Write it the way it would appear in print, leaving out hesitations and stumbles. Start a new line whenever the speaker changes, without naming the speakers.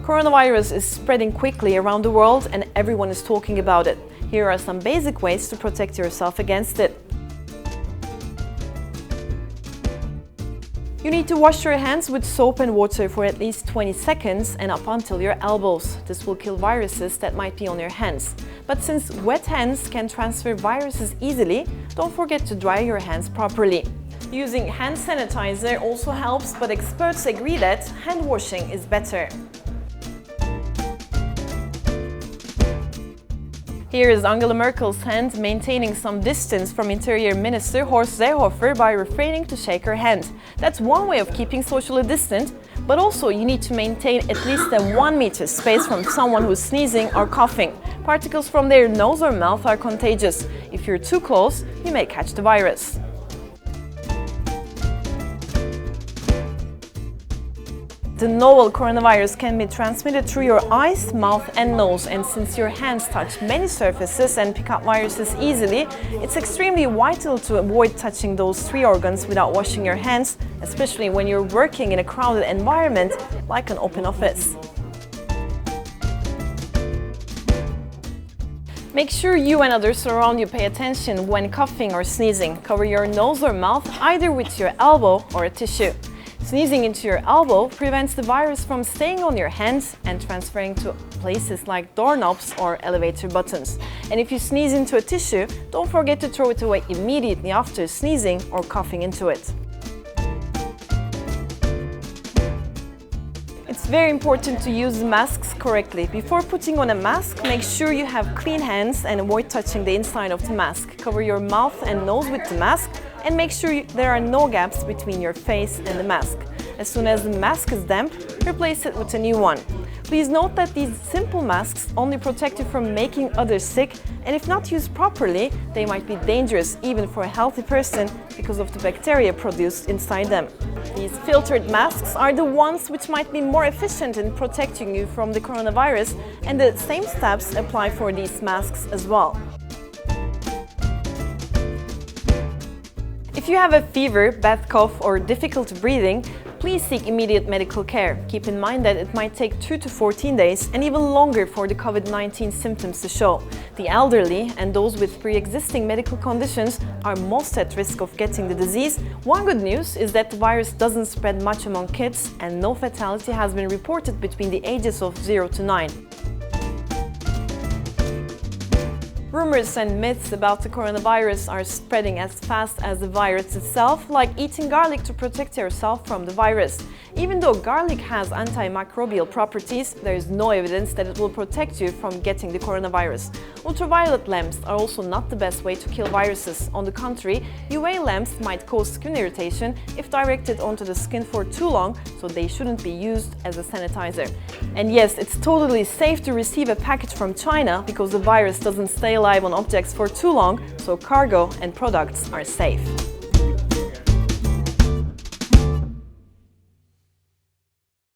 Coronavirus is spreading quickly around the world and everyone is talking about it. Here are some basic ways to protect yourself against it. You need to wash your hands with soap and water for at least 20 seconds and up until your elbows. This will kill viruses that might be on your hands. But since wet hands can transfer viruses easily, don't forget to dry your hands properly. Using hand sanitizer also helps, but experts agree that hand washing is better. Here is Angela Merkel's hand maintaining some distance from Interior Minister Horst Seehofer by refraining to shake her hand. That's one way of keeping socially distant, but also you need to maintain at least a 1 meter space from someone who's sneezing or coughing. Particles from their nose or mouth are contagious. If you're too close, you may catch the virus. The novel coronavirus can be transmitted through your eyes, mouth and nose, and since your hands touch many surfaces and pick up viruses easily, it's extremely vital to avoid touching those three organs without washing your hands, especially when you're working in a crowded environment like an open office. Make sure you and others around you pay attention when coughing or sneezing. Cover your nose or mouth either with your elbow or a tissue. Sneezing into your elbow prevents the virus from staying on your hands and transferring to places like doorknobs or elevator buttons. And if you sneeze into a tissue, don't forget to throw it away immediately after sneezing or coughing into it. It's very important to use masks correctly. Before putting on a mask, make sure you have clean hands and avoid touching the inside of the mask. Cover your mouth and nose with the mask and make sure there are no gaps between your face and the mask. As soon as the mask is damp, replace it with a new one. Please note that these simple masks only protect you from making others sick, and if not used properly, they might be dangerous even for a healthy person because of the bacteria produced inside them. These filtered masks are the ones which might be more efficient in protecting you from the coronavirus, and the same steps apply for these masks as well. If you have a fever, bad cough or difficulty breathing, please seek immediate medical care. Keep in mind that it might take 2 to 14 days and even longer for the COVID-19 symptoms to show. The elderly and those with pre-existing medical conditions are most at risk of getting the disease. One good news is that the virus doesn't spread much among kids and no fatality has been reported between the ages of 0 to 9. Rumors and myths about the coronavirus are spreading as fast as the virus itself, like eating garlic to protect yourself from the virus. Even though garlic has antimicrobial properties, there is no evidence that it will protect you from getting the coronavirus. Ultraviolet lamps are also not the best way to kill viruses. On the contrary, UV lamps might cause skin irritation if directed onto the skin for too long, so they shouldn't be used as a sanitizer. And yes, it's totally safe to receive a package from China because the virus doesn't stay alive on objects for too long, so cargo and products are safe.